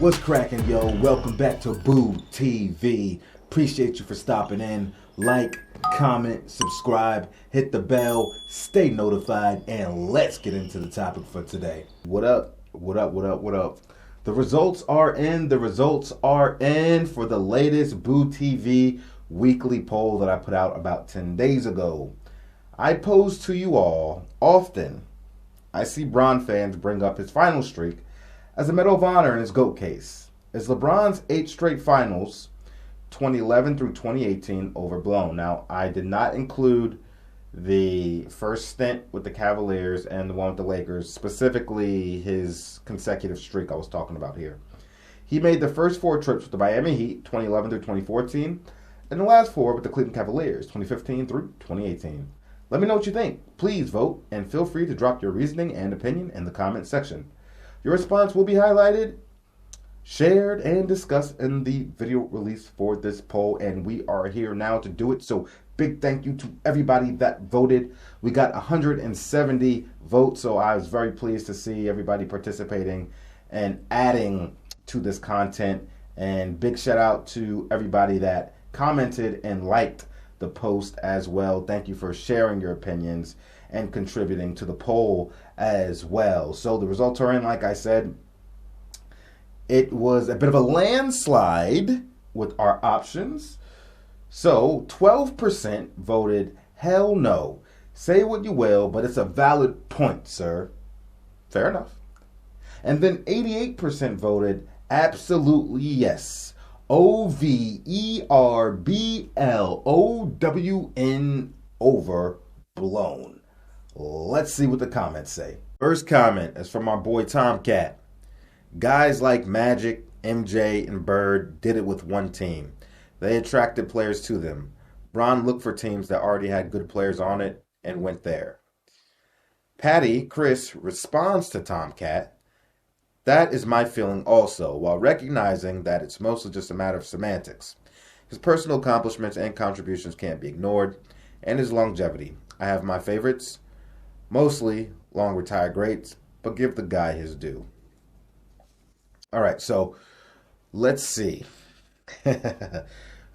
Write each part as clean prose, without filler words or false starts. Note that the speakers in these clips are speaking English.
What's cracking, yo? Welcome back to Boo TV. Appreciate you for stopping in. Like, comment, subscribe, hit the bell, stay notified, and let's get into the topic for today. What up? What up? What up? What up? The results are in. The results are in for the latest Boo TV weekly poll that I put out about 10 days ago. I pose to you all, often I see Bron fans bring up his final streak as a Medal of Honor in his GOAT case. Is LeBron's 8 straight finals, 2011 through 2018, overblown? Now, I did not include the first stint with the Cavaliers and the one with the Lakers, specifically his consecutive streak I was talking about here. He made the first 4 trips with the Miami Heat, 2011 through 2014, and the last 4 with the Cleveland Cavaliers, 2015 through 2018. Let me know what you think. Please vote, and feel free to drop your reasoning and opinion in the comment section. Your response will be highlighted, shared, and discussed in the video release for this poll, and we are here now to do it. So big thank you to everybody that voted. We got 170 votes, so I was very pleased to see everybody participating and adding to this content. And big shout out to everybody that commented and liked the post as well. Thank you for sharing your opinions and contributing to the poll as well. So the results are in, like I said. It was a bit of a landslide with our options. So 12% voted hell no. Say what you will, but it's a valid point, sir. Fair enough. And then 88% voted absolutely yes. OVERBLOWN, overblown. Let's see what the comments say. First comment is from our boy Tomcat. Guys like Magic, MJ, and Bird did it with one team. They attracted players to them. Bron looked for teams that already had good players on it and went there. Patty Chris responds to Tomcat. That is my feeling also, while recognizing that it's mostly just a matter of semantics. His personal accomplishments and contributions can't be ignored, and his longevity. I have my favorites, mostly long retired greats, but give the guy his due. All right, so let's see.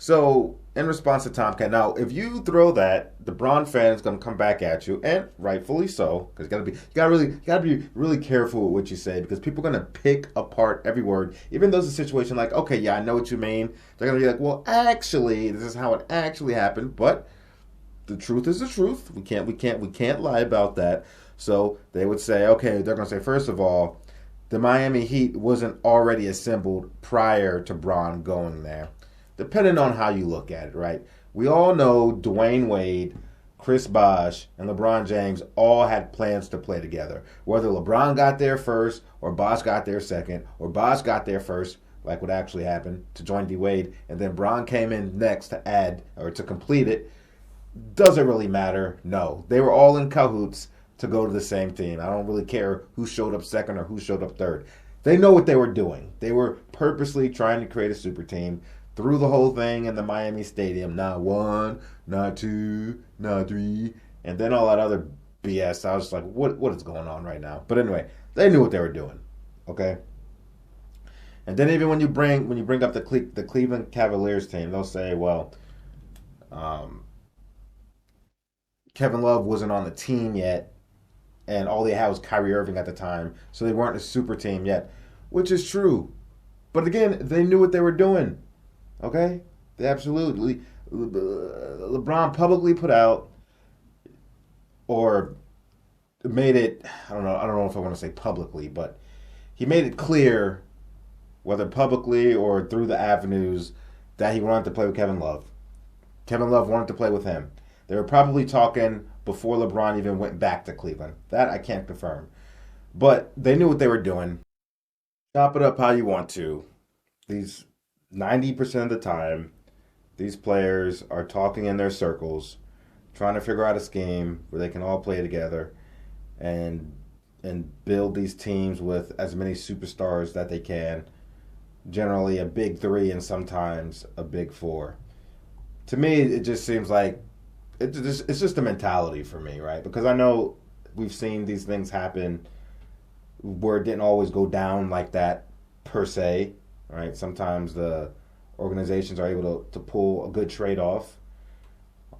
So, in response to Tomcat, now if you throw that, the Bron fan is going to come back at you, and rightfully so, because you gotta be really careful with what you say, because people are going to pick apart every word, even though it's a situation like, okay, yeah, I know what you mean. They're going to be like, well, actually, this is how it actually happened, but the truth is the truth. We can't lie about that. So they would say, okay, they're going to say, first of all, the Miami Heat wasn't already assembled prior to Bron going there. Depending on how you look at it, right? We all know Dwayne Wade, Chris Bosh, and LeBron James all had plans to play together. Whether LeBron got there first, or Bosh got there second, or Bosh got there first, like what actually happened, to join D Wade, and then Bron came in next to add, or to complete it, doesn't really matter. No, they were all in cahoots to go to the same team. I don't really care who showed up second or who showed up third. They know what they were doing. They were purposely trying to create a super team. Threw the whole thing in the Miami Stadium. Not 1, not 2, not 3, and then all that other BS. I was just like, what is going on right now? But anyway, they knew what they were doing. Okay. And then even when you bring up the Cleveland Cavaliers team, they'll say, well, Kevin Love wasn't on the team yet, and all they had was Kyrie Irving at the time, so they weren't a super team yet, which is true. But again, they knew what they were doing. Okay? They absolutely. LeBron publicly put out, or made it, I don't know if I want to say publicly, but he made it clear, whether publicly or through the avenues, that he wanted to play with Kevin Love. Kevin Love wanted to play with him. They were probably talking before LeBron even went back to Cleveland. That I can't confirm. But they knew what they were doing. Chop it up how you want to. These 90% of the time, these players are talking in their circles, trying to figure out a scheme where they can all play together and build these teams with as many superstars that they can. Generally a big 3 and sometimes a big 4. To me, it just seems like it's just a mentality for me, right? Because I know we've seen these things happen where it didn't always go down like that per se, right? Sometimes the organizations are able to pull a good trade off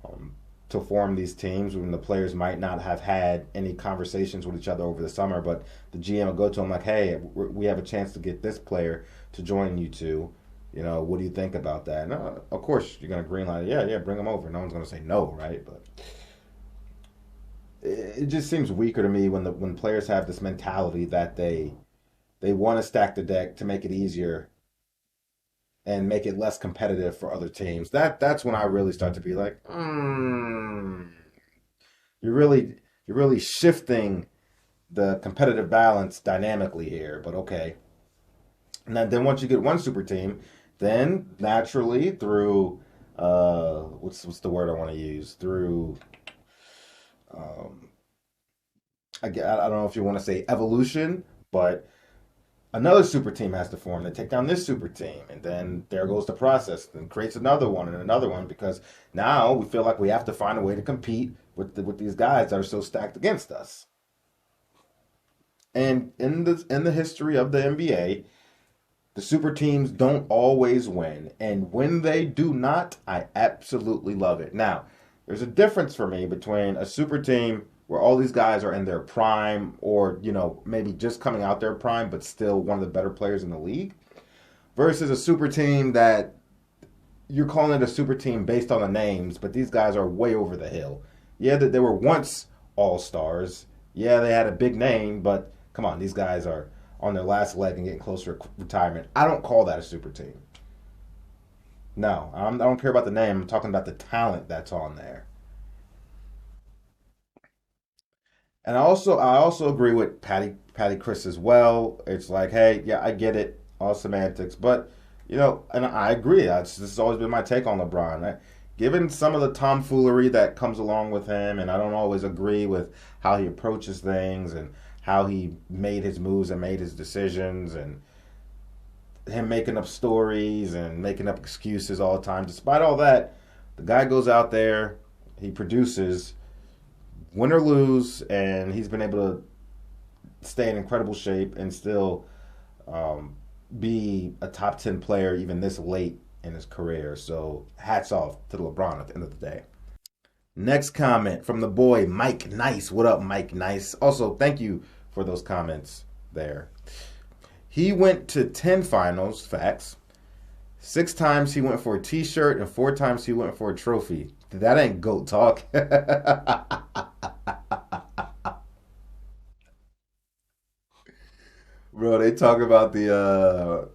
um, to form these teams when the players might not have had any conversations with each other over the summer, but the GM will go to them like, hey, we have a chance to get this player to join you two. You know, what do you think about that? And of course, you're going to greenlight it. Yeah, bring them over. No one's going to say no, right? But it just seems weaker to me when players have this mentality that they want to stack the deck to make it easier and make it less competitive for other teams. That's when I really start to be like, you're really you're really shifting the competitive balance dynamically here. But okay, and then once you get one super team, then naturally through what's the word I want to use through um, I don't know if you want to say evolution, but another super team has to form to take down this super team, and then there goes the process, then creates another one because now we feel like we have to find a way to compete with these guys that are so stacked against us. And in the history of the NBA, the super teams don't always win, and when they do not, I absolutely love it. Now, there's a difference for me between a super team where all these guys are in their prime or, maybe just coming out their prime, but still one of the better players in the league, versus a super team that you're calling it a super team based on the names, but these guys are way over the hill. Yeah, that they were once all-stars. Yeah, they had a big name, but come on, these guys are on their last leg and getting closer to retirement. I don't call that a super team. No, I don't care about the name. I'm talking about the talent that's on there. And I also agree with Patty Chris as well. It's like, hey, yeah, I get it, all semantics, but and I agree. This has always been my take on LeBron. Right? Given some of the tomfoolery that comes along with him, and I don't always agree with how he approaches things and how he made his moves and made his decisions, and him making up stories and making up excuses all the time. Despite all that, the guy goes out there, he produces, win or lose, and he's been able to stay in incredible shape and still be a top 10 player even this late in his career. So hats off to LeBron at the end of the day. Next comment from the boy Mike Nice. What up, Mike Nice? Also, thank you for those comments there. He went to 10 finals, facts. 6 times he went for a t-shirt and 4 times he went for a trophy. That ain't GOAT talk. Bro, they talk about the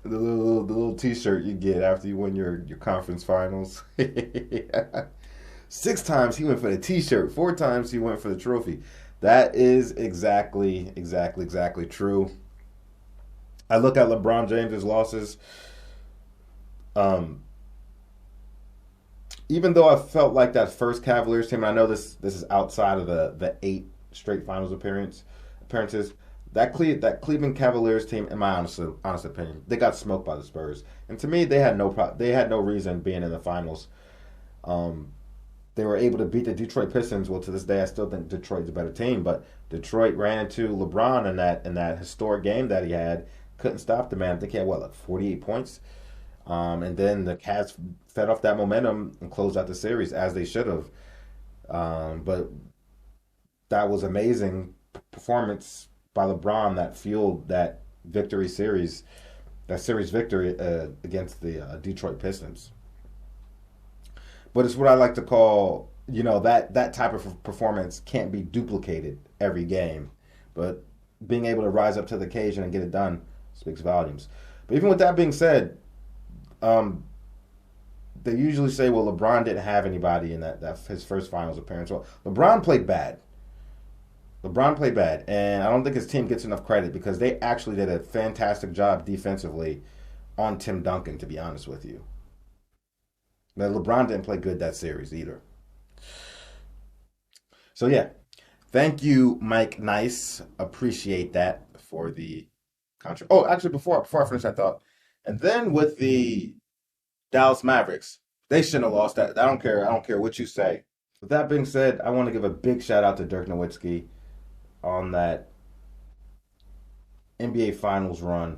little t-shirt you get after you win your conference finals. 6 times he went for the t-shirt, 4 times he went for the trophy. That is exactly true. I look at LeBron James's losses. Um, Even though I felt like that first Cavaliers team, and I know this is outside of the 8 straight finals appearances. That Cleveland Cavaliers team, in my honest opinion, they got smoked by the Spurs, and to me, they had no reason being in the finals. Um, they were able to beat the Detroit Pistons. Well, to this day, I still think Detroit's a better team, but Detroit ran into LeBron in that historic game that he had. Couldn't stop the man. I think he had like 48 points. And then the Cavs fed off that momentum and closed out the series as they should have. But that was amazing performance by LeBron that fueled that series victory against the Detroit Pistons. But it's what I like to call, that type of performance can't be duplicated every game. But being able to rise up to the occasion and get it done speaks volumes. But even with that being said, um, they usually say, well, LeBron didn't have anybody in that his first finals appearance. Well, LeBron played bad. And I don't think his team gets enough credit because they actually did a fantastic job defensively on Tim Duncan, to be honest with you. But LeBron didn't play good that series either. So yeah, thank you, Mike Nice. Appreciate that for the contract. Oh, actually, before I finish that thought, and then with the Dallas Mavericks, they shouldn't have lost that. I don't care. I don't care what you say. With that being said, I want to give a big shout out to Dirk Nowitzki on that NBA Finals run.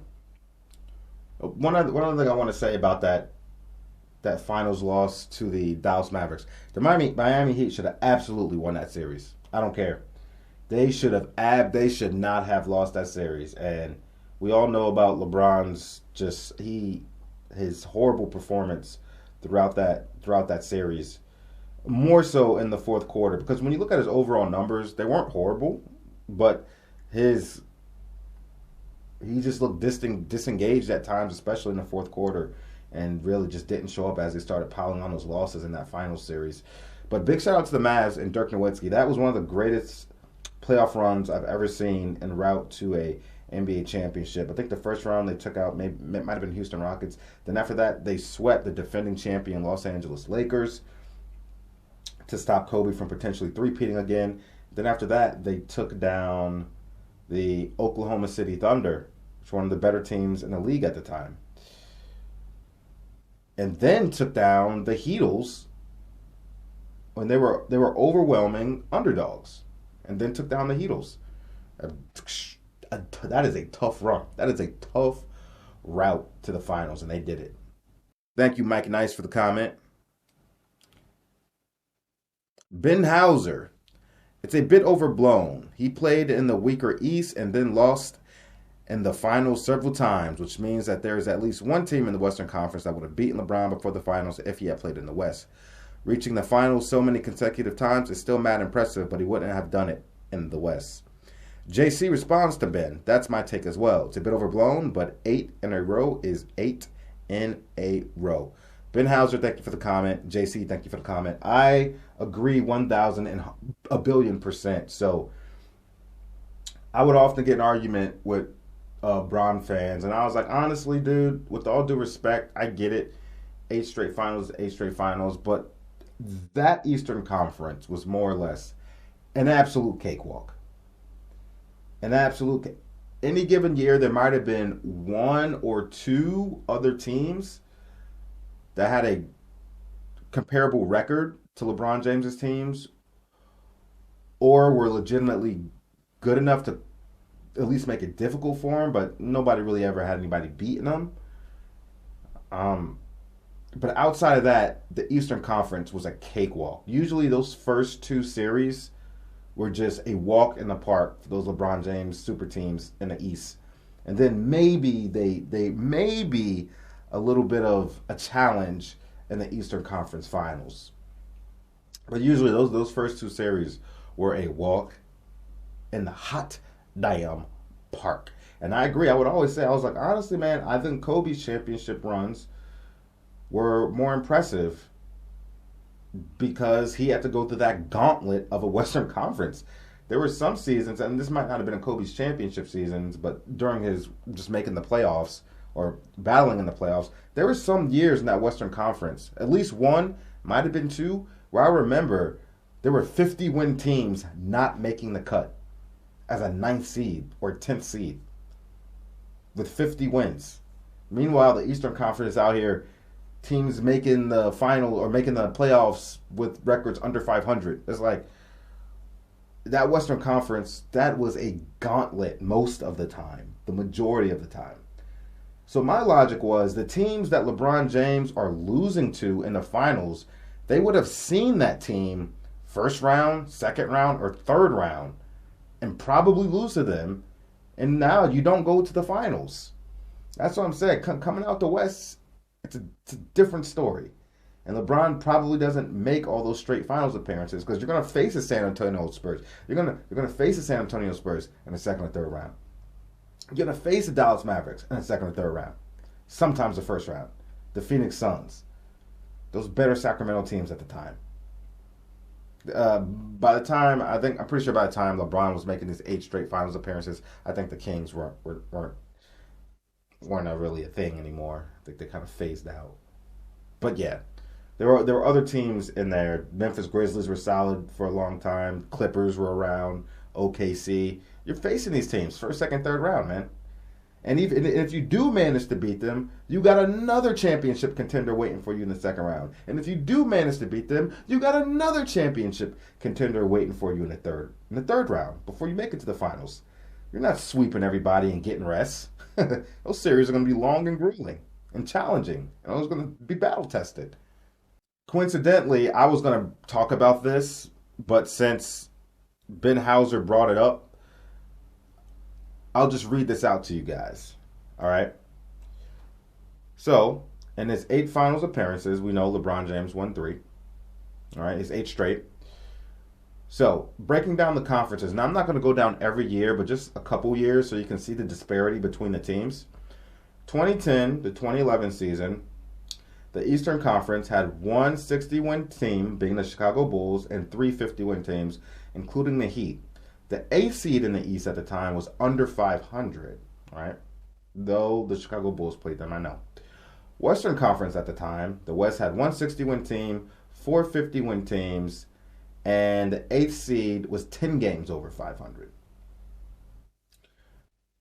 One other thing I want to say about that finals loss to the Dallas Mavericks. The Miami Heat should have absolutely won that series. I don't care. They should not have lost that series. And we all know about LeBron's his horrible performance throughout that series. More so in the fourth quarter, because when you look at his overall numbers, they weren't horrible, but he just looked disengaged at times, especially in the fourth quarter, and really just didn't show up as they started piling on those losses in that final series. But big shout out to the Mavs and Dirk Nowitzki. That was one of the greatest playoff runs I've ever seen en route to a NBA championship. I think the first round they took out might have been Houston Rockets. Then after that, they swept the defending champion Los Angeles Lakers to stop Kobe from potentially three-peating again. Then after that, they took down the Oklahoma City Thunder, which was one of the better teams in the league at the time. And then took down the Heatles when they were overwhelming underdogs. And then took down the Heatles. That is a tough run. That is a tough route to the finals, and they did it. Thank you, Mike Nice, for the comment. Ben Hauser. It's a bit overblown. He played in the weaker East and then lost in the finals several times, which means that there is at least one team in the Western Conference that would have beaten LeBron before the finals if he had played in the West. Reaching the finals so many consecutive times is still mad impressive, but he wouldn't have done it in the West. JC responds to Ben. That's my take as well. It's a bit overblown, but 8 in a row is 8 in a row. Ben Hauser, thank you for the comment. JC, thank you for the comment. I agree 1,000 and a billion %. So I would often get an argument with Bron fans, and I was like, honestly, dude, with all due respect, I get it. 8 straight finals, but that Eastern Conference was more or less an absolute cakewalk. Any given year, there might have been one or two other teams that had a comparable record to LeBron James's teams, or were legitimately good enough to at least make it difficult for him, but nobody really ever had anybody beating them. But outside of that, the Eastern Conference was a cakewalk. Usually those first two series were just a walk in the park for those LeBron James super teams in the East. And then maybe they may be a little bit of a challenge in the Eastern Conference Finals. But usually those first two series were a walk in the hot damn park. And I agree. I would always say, I was like, honestly, man, I think Kobe's championship runs were more impressive because he had to go through that gauntlet of a Western Conference. There were some seasons, and this might not have been in Kobe's championship seasons, but during his just making the playoffs or battling in the playoffs, there were some years in that Western Conference, at least one, might have been two, where I remember there were 50-win teams not making the cut as a 9th seed or 10th seed with 50 wins. Meanwhile, the Eastern Conference is out here, teams making the final or making the playoffs with records under 500. It's like that Western Conference, that was a gauntlet most of the time, the majority of the time. So my logic was the teams that LeBron James are losing to in the finals, they would have seen that team first round, second round, or third round and probably lose to them. And now you don't go to the finals. That's what I'm saying. Coming out the West, it's a different story. And LeBron probably doesn't make all those straight finals appearances because you're going to face the San Antonio Spurs. You're going to face the San Antonio Spurs in the second or third round. You're going to face the Dallas Mavericks in the second or third round. Sometimes the first round. The Phoenix Suns. Those better Sacramento teams at the time. By the time, I'm pretty sure by the time LeBron was making these 8 straight finals appearances, I think the Kings weren't really a thing anymore. I think they kind of phased out. But yeah, there were other teams in there. Memphis Grizzlies were solid for a long time. Clippers were around. OKC. You're facing these teams first, second, third round, man. And even if you do manage to beat them, you got another championship contender waiting for you in the second round. And if you do manage to beat them, you got another championship contender waiting for you in the third round before you make it to the finals. You're not sweeping everybody and getting rest. Those series are going to be long and grueling and challenging. And those are going to be battle tested. Coincidentally, I was going to talk about this, but since Ben Hauser brought it up, I'll just read this out to you guys. All right. So, in his 8 finals appearances, we know LeBron James won 3. All right, it's 8 straight. So, breaking down the conferences. Now, I'm not going to go down every year, but just a couple years so you can see the disparity between the teams. 2010 to 2011 season, the Eastern Conference had one 60-win team, being the Chicago Bulls, and 3 50-win teams, including the Heat. The 8th seed in the East at the time was under 500, right? Though the Chicago Bulls played them, I know. Western Conference at the time, the West had one 60-win team, 4 50-win teams, and the 8th seed was 10 games over 500.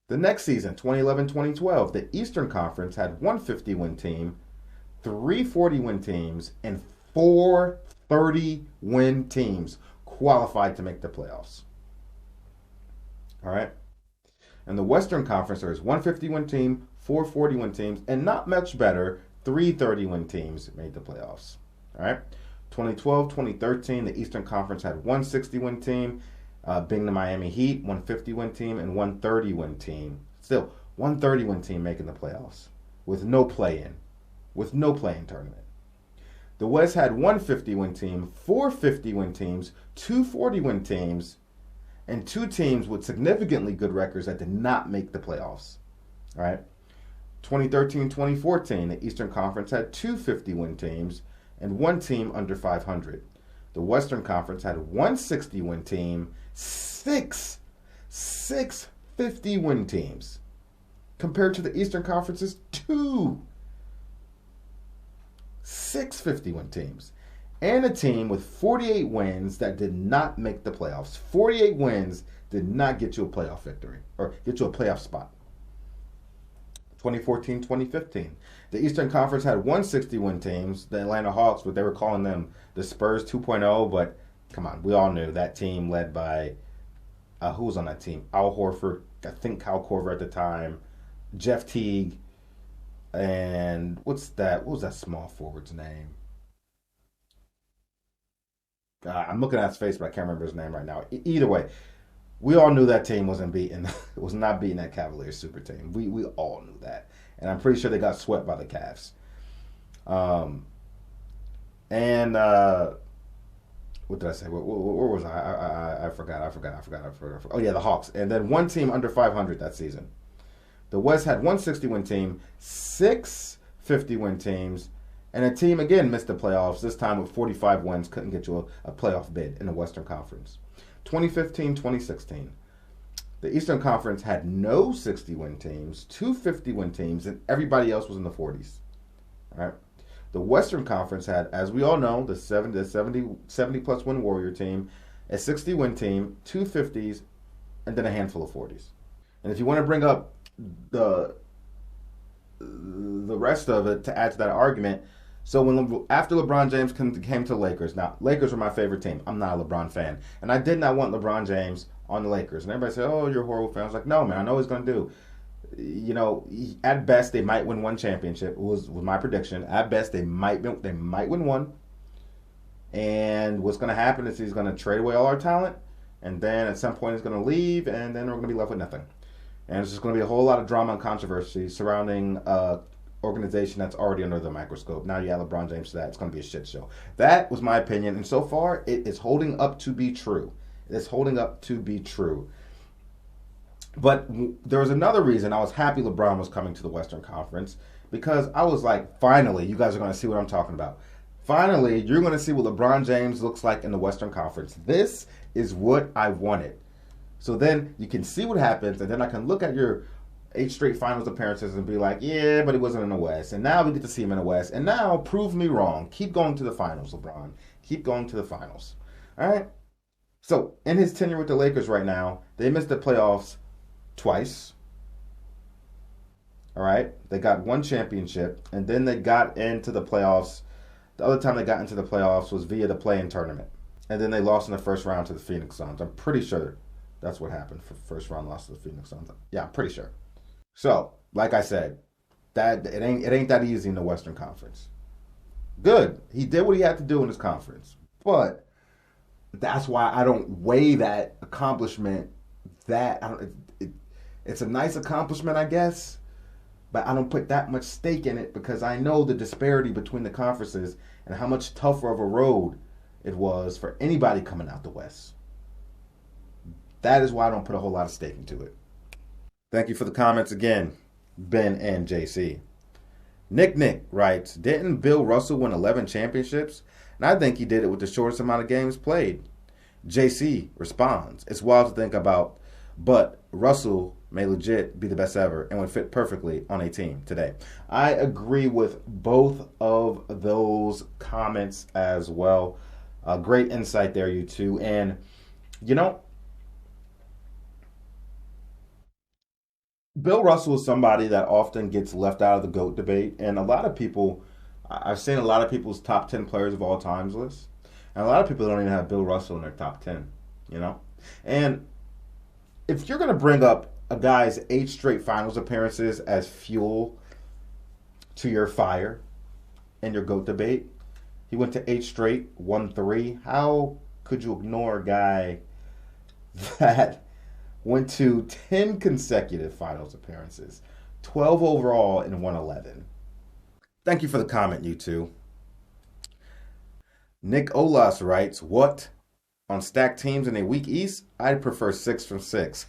The next season, 2011-2012, the Eastern Conference had one 50-win team, 3 40-win teams, and 4 30-win teams qualified to make the playoffs. All right? In the Western Conference, there was one 50-win team, 4 40-win teams, and not much better, 3 30-win teams made the playoffs. All right? 2012-2013, the Eastern Conference had one 60-win team, being the Miami Heat, one 50-win team, and one 30-win team. Still, one 30-win team making the playoffs with no play-in tournament. The West had one 50-win team, 4 50-win teams, 2 40-win teams, and 2 teams with significantly good records that did not make the playoffs. All right? 2013-2014, the Eastern Conference had 2 50-win teams and 1 team under 500. The Western Conference had one 60-win team, 6 50-win teams, compared to the Eastern Conference's 2 6 50-win teams, and a team with 48 wins that did not make the playoffs. 48 wins did not get you a playoff victory or get you a playoff spot. 2014-2015. The Eastern Conference had one 60-win teams, the Atlanta Hawks, but they were calling them the Spurs 2.0, but come on, we all knew that team led by, who was on that team? Al Horford, I think Kyle Korver at the time, Jeff Teague, and what was that small forward's name? I'm looking at his face, but I can't remember his name right now. Either way, we all knew that team wasn't beating, was not beating that Cavaliers super team. We all knew that, and I'm pretty sure they got swept by the Cavs. What did I say? Where was I? I forgot. Oh yeah, the Hawks, and then one team under 500 that season. The West had one 60-win team, 6 50-win teams, and a team again missed the playoffs. This time with 45 wins, couldn't get you a playoff bid in the Western Conference. 2015-2016, the Eastern Conference had no 60-win teams, 2 50-win teams, and everybody else was in the 40s. All right. The Western Conference had, as we all know, the 70-plus win Warrior team, a 60-win team, 2 50s, and then a handful of 40s. And if you want to bring up the rest of it to add to that argument, so after LeBron James came to the Lakers, now Lakers were my favorite team. I'm not a LeBron fan, and I did not want LeBron James on the Lakers. And everybody said, "Oh, you're a horrible fan." I was like, "No, man, I know what he's going to do." You know, at best they might win one championship. Was my prediction. At best they might win one. And what's going to happen is he's going to trade away all our talent, and then at some point he's going to leave, and then we're going to be left with nothing. And it's just going to be a whole lot of drama and controversy surrounding organization that's already under the microscope. Now you add LeBron James to that, it's going to be a shit show. That was my opinion, and so far it is holding up to be true. It's holding up to be true. But there was another reason I was happy LeBron was coming to the Western Conference, because I was like, finally, you guys are going to see what I'm talking about. Finally, you're going to see what LeBron James looks like in the Western Conference. This is what I wanted. So then you can see what happens, and then I can look at your 8 straight finals appearances and be like, yeah, but he wasn't in the West. And now we get to see him in the West. And now prove me wrong. Keep going to the finals, LeBron. Keep going to the finals. All right? So in his tenure with the Lakers right now, they missed the playoffs twice. All right? They got one championship, and then they got into the playoffs. The other time they got into the playoffs was via the play-in tournament. And then they lost in the first round to the Phoenix Suns. I'm pretty sure That's what happened for first round loss to the Phoenix Suns. Yeah, I'm pretty sure. So, like I said, that it ain't that easy in the Western Conference. Good. He did what he had to do in his conference. But that's why I don't weigh that accomplishment that I don't it's a nice accomplishment, I guess, but I don't put that much stake in it because I know the disparity between the conferences and how much tougher of a road it was for anybody coming out the West. That is why I don't put a whole lot of stake into it. Thank you for the comments again, Ben and JC. Nick writes, didn't Bill Russell win 11 championships? And I think he did it with the shortest amount of games played. JC responds, it's wild to think about, but Russell may legit be the best ever and would fit perfectly on a team today. I agree with both of those comments as well. Great insight there, you two. And, you know, Bill Russell is somebody that often gets left out of the GOAT debate. And a lot of people, I've seen a lot of people's top 10 players of all times list. And a lot of people don't even have Bill Russell in their top 10, you know? And if you're going to bring up a guy's 8 straight finals appearances as fuel to your fire in your GOAT debate, he went to 8 straight, won 3. How could you ignore a guy that went to 10 consecutive finals appearances, 12 overall, and won 11? Thank you for the comment, you two. Nick Olas writes, what? On stacked teams in a weak East, I'd prefer 6 from 6.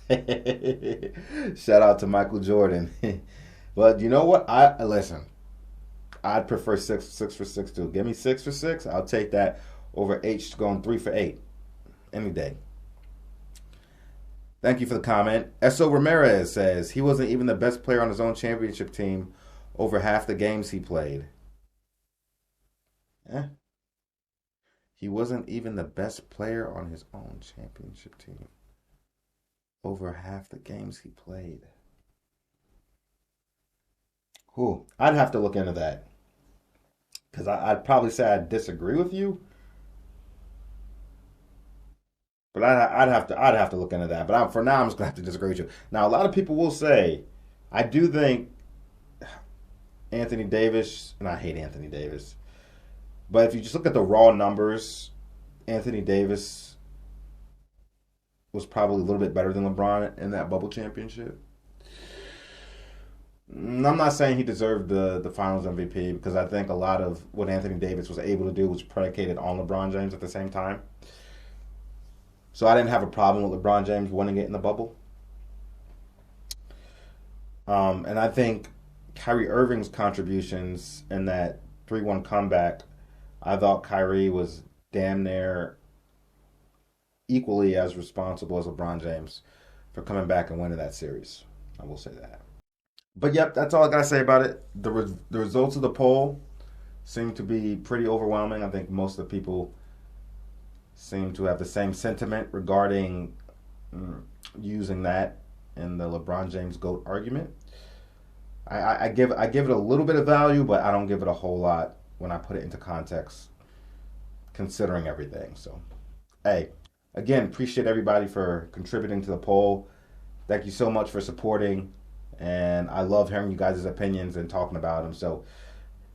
Shout out to Michael Jordan. But you know what? Listen, I'd prefer 6 for 6 too. Give me 6 for 6. I'll take that over H going 3 for 8 any day. Thank you for the comment. Eso Ramirez says he wasn't even the best player on his own championship team over half the games he played. He wasn't even the best player on his own championship team over half the games he played. I'd have to look into that. Because I'd probably say I disagree with you. But I'd have to look into that. But for now, I'm just going to have to disagree with you. Now, a lot of people will say, I do think Anthony Davis, and I hate Anthony Davis, but if you just look at the raw numbers, Anthony Davis was probably a little bit better than LeBron in that bubble championship. I'm not saying he deserved the Finals MVP because I think a lot of what Anthony Davis was able to do was predicated on LeBron James at the same time. So I didn't have a problem with LeBron James winning it in the bubble. And I think Kyrie Irving's contributions in that 3-1 comeback, I thought Kyrie was damn near equally as responsible as LeBron James for coming back and winning that series. I will say that. But yep, that's all I got to say about it. The results of the poll seem to be pretty overwhelming. I think most of the people seem to have the same sentiment regarding using that in the LeBron James GOAT argument. I give it a little bit of value, but I don't give it a whole lot when I put it into context, considering everything. So, hey, again, appreciate everybody for contributing to the poll. Thank you so much for supporting, and I love hearing you guys' opinions and talking about them. So,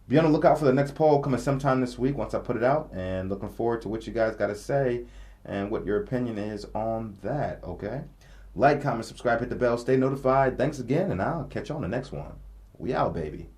be on the lookout for the next poll coming sometime this week once I put it out, and looking forward to what you guys got to say and what your opinion is on that, okay? Like, comment, subscribe, hit the bell, stay notified. Thanks again, and I'll catch you on the next one. We out, baby.